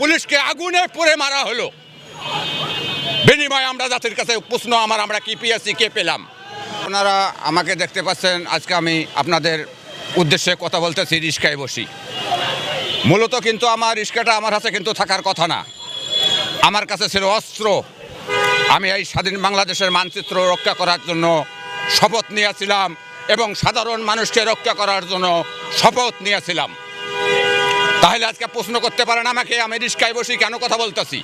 পুলিশকে আগুনে পুড়ে মারা হলো। বিনিময়ে আমরা জাতির কাছে প্রশ্ন আমরা কি পেয়েছি, কে পেলাম? আপনারা আমাকে দেখতে পাচ্ছেন, আজকে আমি আপনাদের উদ্দেশ্যে কথা বলতেছি রিস্কায় বসি। মূলত কিন্তু আমার রিস্কাটা আমার কাছে কিন্তু থাকার কথা না, আমার কাছে ছিল অস্ত্র। আমি এই স্বাধীন বাংলাদেশের মানচিত্র রক্ষা করার জন্য শপথ নিয়েছিলাম এবং সাধারণ মানুষকে রক্ষা করার জন্য শপথ নিয়েছিলাম। তাহলে আজকে প্রশ্ন করতে পারেন আমাকে, আমি রিস্কায় বসি কেন কথা বলতেছি?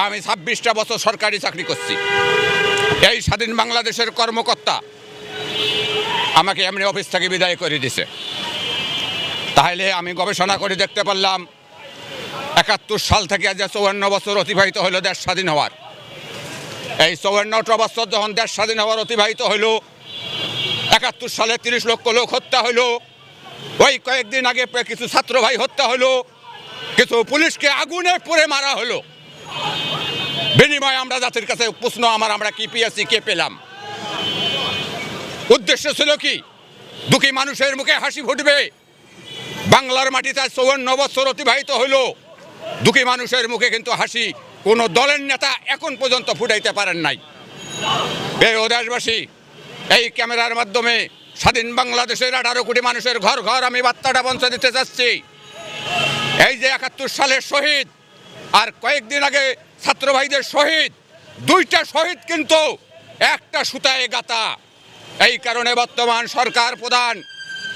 আমি 26টা বছর সরকারি চাকরি করছি। এই স্বাধীন বাংলাদেশের কর্মকর্তা আমাকে এমনি অফিস থেকে বিদায় করে দিছে। তাহলে আমি গবেষণা করে দেখতে পারলাম 71 সাল থেকে আজ 54 বছর অতিবাহিত হলো দেশ স্বাধীন হওয়ার। এই 54টা বছর যখন দেশ স্বাধীন হওয়ার অতিবাহিত হইল, 71 সালে 30 লক্ষ লোক হত্যা হইল। ওই কয়েকদিন আগে কিছু ছাত্র ভাই হত্যা হলো, কিছু পুলিশকে আগুনে পুড়ে মারা হলো। বিনিময়ে আমরা জাতির কাছে প্রশ্ন আমরা কি পেয়েছি, কে পেলাম? উদ্দেশ্য ছিল কি? দুঃখী মানুষের মুখে হাসি ফুটবে। বাংলার মাটিতে 54 বছর অতিবাহিত হইল, দুঃখী মানুষের মুখে কিন্তু হাসি কোন দলের নেতা এখন পর্যন্ত ফুটাইতে পারেন নাই। প্রিয় দেশবাসী, এই ক্যামেরার মাধ্যমে স্বাধীন বাংলাদেশের 18 কোটি মানুষের ঘর ঘর আমি বার্তাটা পৌঁছে দিতে চাচ্ছি। এই যে 71 সালের শহীদ আর কয়েকদিন আগে ছাত্র ভাইদের শহীদ, দুইটা শহীদ কিন্তু একটা সুতায় গাঁথা। এই কারণে বর্তমান সরকার প্রধান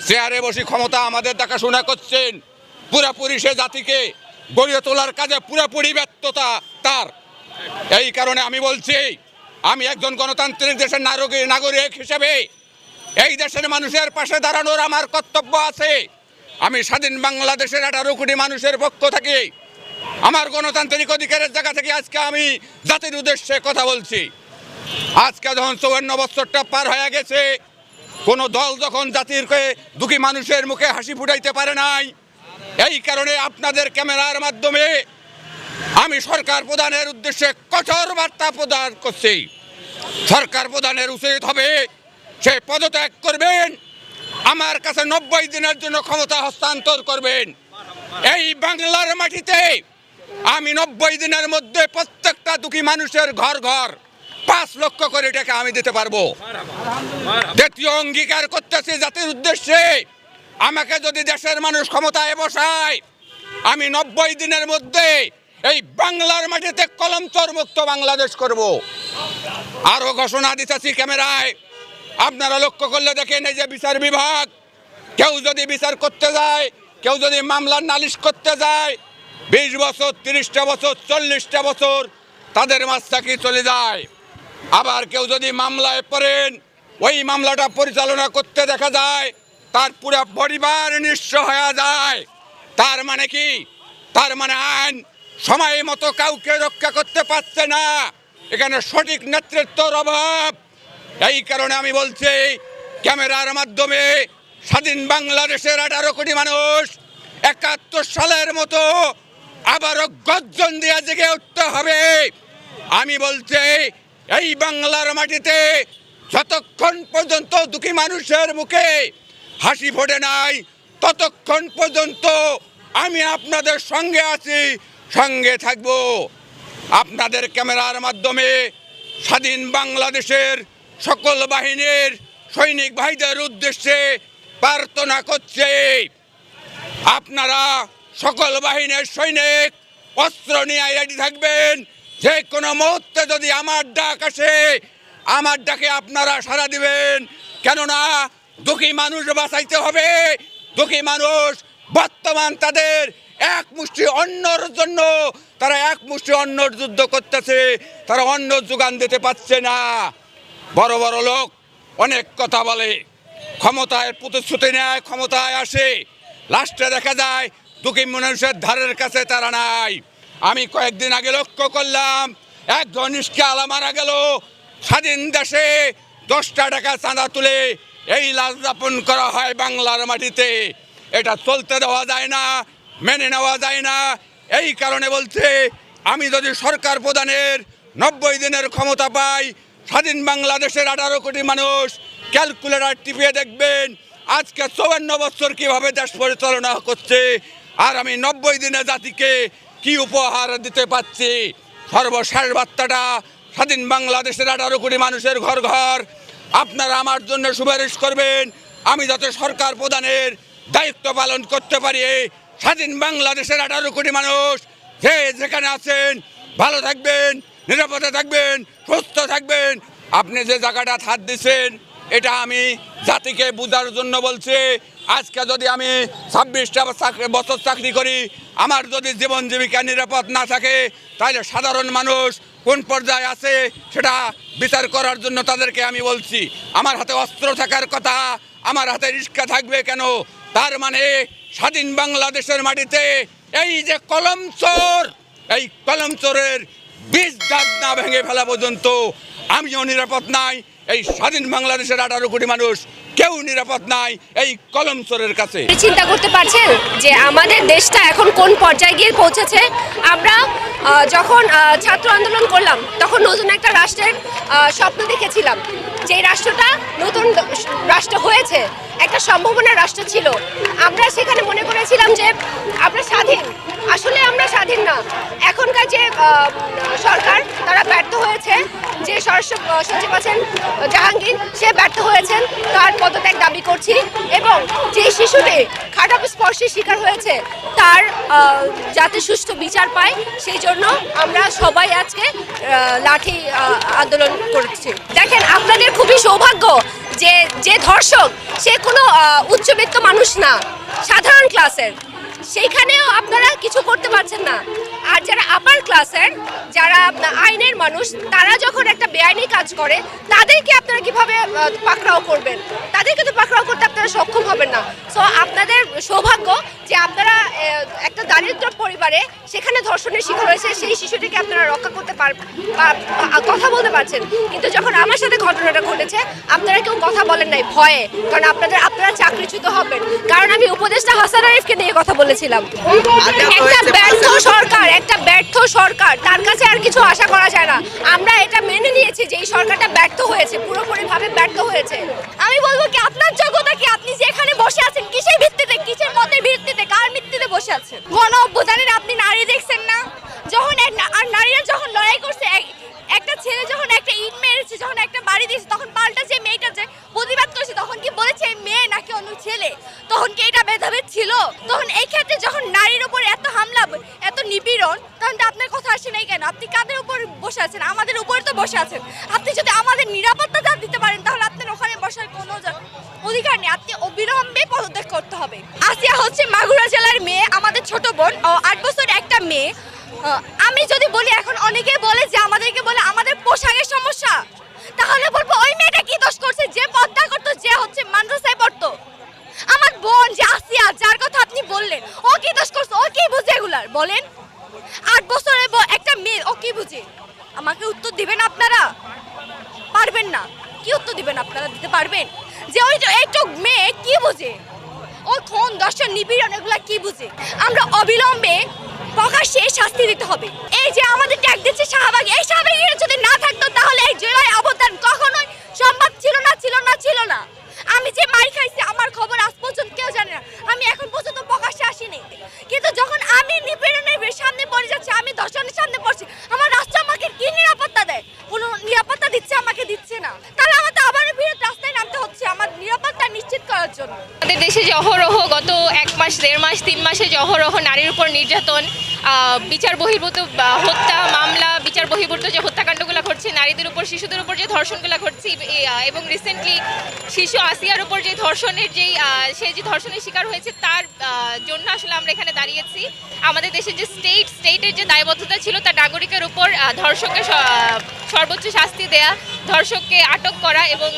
চেয়ারে বসে ক্ষমতা আমাদের দেখাশোনা করছেন, পুরোপুরি সে জাতিকে গড়িয়ে তোলার কাজে পুরোপুরি ব্যর্থতা তার। এই কারণে আমি বলছি, আমি একজন গণতান্ত্রিক দেশের নাগরিক হিসেবে এই দেশের মানুষের পাশে দাঁড়ানোর আমার কর্তব্য আছে। আমি স্বাধীন বাংলাদেশের 18 কোটি মানুষের পক্ষ থেকে আমার গণতান্ত্রিক অধিকারের জায়গা থেকে আজকে আমি জাতির উদ্দেশ্যে কথা বলছি। আজকে যখন 54 বছরটা পার হয়ে গেছে, কোন দল যখন জাতির দুঃখী মানুষের মুখে হাসি ফুটাইতে পারে নাই, এই কারণে আপনাদের ক্যামেরার মাধ্যমে আমি সরকার প্রধানের উদ্দেশ্যে কঠোর বার্তা প্রদান করছি। সরকার প্রধানের উচিত হবে সে পদত্যাগ করবেন, আমার কাছে 90 দিনের জন্য ক্ষমতা হস্তান্তর করবেন। এই বাংলার মাটিতে আমি 90 দিনের মধ্যে প্রত্যেকটা দুঃখী মানুষের ঘর ঘর 5 লক্ষ করে টাকা আমি দিতে পারবো। দ্বিতীয় অঙ্গীকার করতেছি জাতির উদ্দেশ্যে, আমাকে যদি দেশের মানুষ ক্ষমতায় বসায়, আমি 90 দিনের মধ্যে এই বাংলার মাটিতে কলমচর মুক্ত বাংলাদেশ করব। আরো ঘোষণা দিতেছি ক্যামেরায়, আপনারা লক্ষ্য করলে দেখেন, এই যে বিচার বিভাগ, কেউ যদি বিচার করতে যায়, কেউ যদি মামলার নালিশ করতে যায়, 20 বছর, 30টা বছর, 40টা বছর তাদের মাঝ থেকে চলে যায়। আবার কেউ যদি মামলায় পড়েন, ওই মামলাটা পরিচালনা করতে দেখা যায় তার পুরো পরিবার নিঃস্ব হয়ে যায়। তার মানে কি? তার মানে আইন সময় মতো কাউকে রক্ষা করতে পারছে না, এখানে সঠিক নেতৃত্বের অভাব। এই কারণে আমি বলছি, ক্যামেরার মাধ্যমে স্বাধীন বাংলাদেশের 18 কোটি মানুষ 71 সালের মতো আবারও গর্জন দিয়ে জেগে উঠতে হবে। আমি বলছি, এই বাংলার মাটিতে যতক্ষণ পর্যন্ত দুঃখী মানুষের মুখে হাসি ফোটে নাই, ততক্ষণ পর্যন্ত আমি আপনাদের সঙ্গে আছি, সঙ্গে থাকব। আপনাদের ক্যামেরার মাধ্যমে স্বাধীন বাংলাদেশের সকল বাহিনীর সৈনিক ভাইদের উদ্দেশ্যে প্রার্থনা করছে, আপনারা সকল বাহিনীর সৈনিক অস্ত্র নিয়ে রেডি থাকবেন। যে কোনো মুহূর্তে যদি আমার ডাক আসে, আমার ডাকে আপনারা সাড়া দিবেন। কেননা দুঃখী মানুষ বাঁচাইতে হবে। দুঃখী মানুষ বর্তমান তাদের এক মুষ্টি অন্নর জন্য তারা এক মুষ্টি অন্নর যুদ্ধ করতেছে, তারা অন্ন যোগান দিতে পারছে না। বড় বড় লোক অনেক কথা বলে, ক্ষমতায় প্রতিশ্রুতি নেয়, ক্ষমতায় আসে, লাস্টে দেখা যায় দুঃখী মানুষের ধারের কাছে তারা নাই। আমি কয়েকদিন আগে লক্ষ্য করলাম, একজন রিস্কাওয়ালা মারা গেল। স্বাধীন দেশে 10টা টাকা চাঁদা তুলে এই লাশ যাপন করা হয় বাংলার মাটিতে। এটা চলতে দেওয়া যায় না, মেনে নেওয়া যায় না। এই কারণে বলছে, আমি যদি সরকার প্রধানের 90 দিনের ক্ষমতা পাই, স্বাধীন বাংলাদেশের 18 কোটি মানুষ ক্যালকুলেটর টিপিয়ে দেখবেন আজকে 54 বছর কিভাবে দেশ পরিচালনা করছে। আর আমি 90 দিনে জাতিকে কি উপহার দিতে পারছি। সর্বশেষ বার্তাটা, স্বাধীন বাংলাদেশের 18 কোটি মানুষের ঘর ঘর আপনারা আমার জন্য সুপারিশ করবেন, আমি যাতে সরকার প্রধানের দায়িত্ব পালন করতে পারি। স্বাধীন বাংলাদেশের 18 কোটি মানুষ যে যেখানে আছেন ভালো থাকবেন, নিরাপদে থাকবেন, সুস্থ থাকবেন। আপনি যে জায়গাটা হাত দিচ্ছেন এটা আমি জাতিকে বোঝার জন্য বলছি। আজকে যদি আমি 26টা বছর চাকরি করি, আমার যদি জীবন জীবিকা নিরাপদ না থাকে, তাহলে সাধারণ মানুষ কোন পর্যায়ে আছে সেটা বিচার করার জন্য তাদেরকে আমি বলছি। আমার হাতে অস্ত্র থাকার কথা, আমার হাতে রিস্কা থাকবে কেন? তার মানে স্বাধীন বাংলাদেশের মাটিতে এই যে কলম চোর, এই কলম চোরের বীজ দাগ না ভেঙে ফেলা পর্যন্ত আমিও নিরাপদ নাই। এই স্বাধীন বাংলাদেশের 18 কোটি মানুষ কেউ নিরাপদ নাই এই কলম চোরের কাছে। চিন্তা করতে পারছেন যে আমাদের দেশটা এখন কোন পর্যায়ে গিয়ে পৌঁছেছে? আমরা যখন ছাত্র আন্দোলন করলাম তখন নতুন একটা রাষ্ট্রের স্বপ্ন দেখেছিলাম, যে রাষ্ট্রটা নতুন রাষ্ট্র হয়েছে, একটা সম্ভাবনার রাষ্ট্র ছিল। আমরা সেখানে মনে করেছিলাম যে আমরা স্বাধীন, আসলে আমরা স্বাধীন না। এখনকার যে সরকার তারা ব্যর্থ হয়েছে, যে সচিব আছেন জাহাঙ্গীর সে ব্যর্থ হয়েছেন, তার পদত্যাগ দাবি করছি। এবং যে শিশুটি খারাপ স্পর্শের শিকার হয়েছে তার যাতে সুষ্ঠু বিচার পায় সেই জন্য আমরা সবাই আজকে লাঠি আন্দোলন করছি। দেখেন, আপনাদের খুবই সৌভাগ্য যে যে ধর্ষক সে কোনো উচ্চবিত্ত মানুষ না, সাধারণ ক্লাসের, সেইখানেও আপনারা কিছু করতে পারছেন না। আর যারা আপার ক্লাসের, যারা আইনের মানুষ, তারা যখন একটা বেআইনি কাজ করে তাদেরকে আপনারা কিভাবে পাকড়াও করবেন? তাদেরকে তো পাকড়াও করতে আপনারা সক্ষম হবেন না। সো আপনাদের সৌভাগ্য যে আপনারা একটা দারিদ্র পরিবারে সেখানে ধর্ষণের শিকার হয়েছে, সেই শিশুটিকে আপনারা রক্ষা করতে কথা বলতে পারছেন। কিন্তু যখন আমার সাথে ঘটনাটা ঘটেছে আপনারা কেউ কথা বলেন নাই ভয়ে, কারণ আপনারা চাকরিচ্যুত হবেন। কারণ আমি উপদেষ্টা হাসান আরিফকে নিয়ে কথা বলেছিলাম। একটা ব্যর্থ সরকার, তার কাছে আর কিছু আশা করা যায় না। আমরা এটা মেনে নিয়েছি যে এই সরকারটা ব্যর্থ হয়েছে, পুরোপুরিভাবে ব্যর্থ হয়েছে। আমি বলবো কি, আপনার যোগ্যতা কি? আপনি যে এখানে বসে আছেন কিসের ভিত্তিতে, কিসের মতের ভিত্তিতে, কার ভিত্তিতে বসে আছেন? গণ অভ্যুত্থানের আপনি নারী দেখছেন না? যখন আর নারীরা যখন লড়াই করছে, একটা ছেলে যখন একটা ইট মেরেছে, যখন একটা বাড়ি দিয়েছে, তখন পাল্টা যে মেয়েটা যে প্রতিবাদ করেছে তখন কি বলেছে মেয়ে নাকি অন্য ছেলে? তখন কি এটা ভেদাভেদ ছিল? তখন এই ক্ষেত্রে যখন নারীর উপর এত হামলা, এত নিপীড়ন, তখন তো আপনার কথা আসে নাই কেন? আপনি কাদের উপর বসে আছেন? আমাদের উপরে তো বসে আছেন। আপনি যদি আমাদের নিরাপত্তা দিতে পারেন তাহলে আপনার ওখানে বসার কোনো অধিকার নেই। আপনি অবিলম্বে পদত্যাগ করতে হবে। আসিয়া হচ্ছে মাগুরা জেলার মেয়ে, আমাদের ছোট বোন, 8 বছর একটা মেয়ে। আমি যদি বলি, এখন অনেকে বলে যে আমাদেরকে বলে আমাদের পোশাকের সমস্যা, তাহলে বলবো ওই মেয়েটা কি দোষ করছে যে পর্দা করতো, যে হচ্ছে মাদ্রাসায় পড়তো? আমার বোন যে আসিয়া, যার কথা আপনি বললেন, ও কি দোষ করছে? ও কি বুঝে এগুলার? বলেন, 8 বছরের একটা মেয়ে, ও কি বুঝে? আমাকে উত্তর দিবেন আপনারা? পারবেন না। কি উত্তর দিবেন আপনারা? দিতে পারবেন যে ওই একটু মেয়ে কি বুঝে? ও খুন, দর্শন, নিপীড়ন এগুলা কি বুঝে? আমরা অবিলম্বে প্রকাশ্যে শাস্তি দিতে হবে। এই যে আমাদের ট্যাগ দিচ্ছে শাহবাগ, এই শাহবাগের যদি না থাকতো তাহলে এই জেলায় অবদান কখনোই সম্ভব ছিল না। আমি যে মার খাইছি আমার খবর আজ পর্যন্ত কেউ জানে না। আমি এখন পর্যন্ত প্রকাশ্যে আসিনি, কিন্তু যখন আমি নিপীড়নের সামনে পড়ে যাচ্ছি, আমি ধর্ষণের সামনে পড়ছি, আমার রাষ্ট্র আমাকে কি নিরাপত্তা দেয়? কোনো নিরাপত্তা দিচ্ছে? আমাকে দিচ্ছে না। তাহলে আমাদের আবারও বিরোধ রাস্তায় নামতে হচ্ছে আমার নিরাপত্তা নিশ্চিত করার জন্য। আমাদের দেশে যে অহরহ গত 1 মাস 1.5 মাস 3 মাসে যে অহরহ নারীর উপর নির্যাতন, বিচার বহির্ভূত হত্যা মামলা, বিচার বহির্ভূত যে হত্যাকাণ্ডগুলো ঘটছে নারীদের উপর, শিশুদের উপর যে ধর্ষণগুলো ঘটছে, এবং রিসেন্টলি শিশু আসিয়ার উপর যে ধর্ষণের সে যে ধর্ষণের শিকার হয়েছে তার জন্য আসলে আমরা এখানে দাঁড়িয়েছি। আমাদের দেশে যে স্টেটের যে দায়বদ্ধতা ছিল তার নাগরিকের উপর ধর্ষকের সর্বোচ্চ শাস্তি দেয়া, ধর্ষককে আটক করা এবং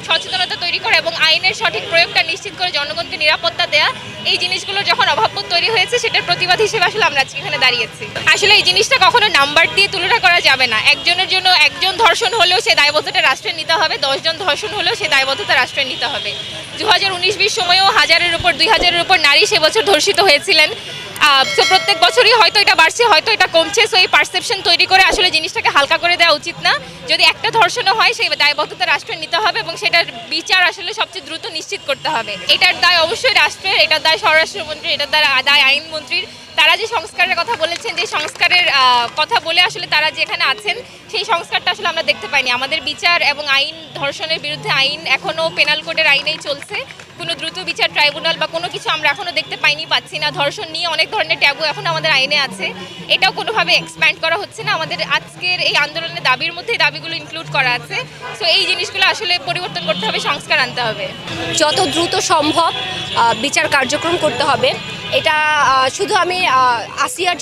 সচেতনতা তৈরি করা এবং আইনের সঠিক প্রয়োগটা নিশ্চিত করে জনগণকে নিরাপত্তা দেয়া, এই জিনিসগুলোর যখন অভাববোধ তৈরি হয়েছে সেটার প্রতিবাদ হিসেবে আসলে আমরা আজকে এখানে দাঁড়িয়েছি। আসলে এই জিনিসটা কখনো নাম্বার দিয়ে তুলনা করা যাবে না। একজনের জন্য একজন ধর্ষণ হলেও সে দায়বদ্ধতা রাষ্ট্রের নিতে হবে, 10 জন ধর্ষণ হলেও সে দায়বদ্ধতা রাষ্ট্রের নিতে হবে। 2019-20 সময়েও 1000-এর উপর 2000-এর উপর নারী সে বছর ধর্ষিত হয়েছিলেন। তো প্রত্যেক বছরই হয়তো এটা বাড়ছে, হয়তো এটা কমছে। সো এই পারসেপশন তৈরি করে আসলে জিনিসটাকে হালকা করে দেওয়া উচিত না। যদি একটা ধর্ষণও হয় সেই দায়বদ্ধতা রাষ্ট্রের নিতে হবে এবং সেটার বিচার আসলে সবচেয়ে দ্রুত নিশ্চিত করতে হবে। এটার দায় অবশ্যই রাষ্ট্রের, এটার দায় স্বরাষ্ট্রমন্ত্রীর, এটার দায় আইনমন্ত্রীর। তারা যে সংস্কারের কথা বলেছেন, যে সংস্কারের কথা বলে আসলে তারা যেখানে আছেন সেই সংস্কারটা আসলে আমরা দেখতে পাইনি। আমাদের বিচার এবং আইন, ধর্ষণের বিরুদ্ধে আইন এখনও পেনাল কোডের আইনেই চলছে। কোনো দ্রুত বিচার ট্রাইব্যুনাল বা কোনো কিছু আমরা এখনও দেখতে পাচ্ছি না। ধর্ষণ নিয়ে অনেক ধরনের ট্যাবু এখন আমাদের আইনে আছে, এটাও কোনোভাবে এক্সপ্যান্ড করা হচ্ছে না। আমাদের আজকের এই আন্দোলনের দাবির মধ্যে এই দাবিগুলো ইনক্লুড করা আছে। সো এই জিনিসগুলো আসলে পরিবর্তন করতে হবে, সংস্কার আনতে হবে। যত দ্রুত সম্ভব বিচার কার্যক্রম করতে হবে। এটা শুধু আমি আসিয়ার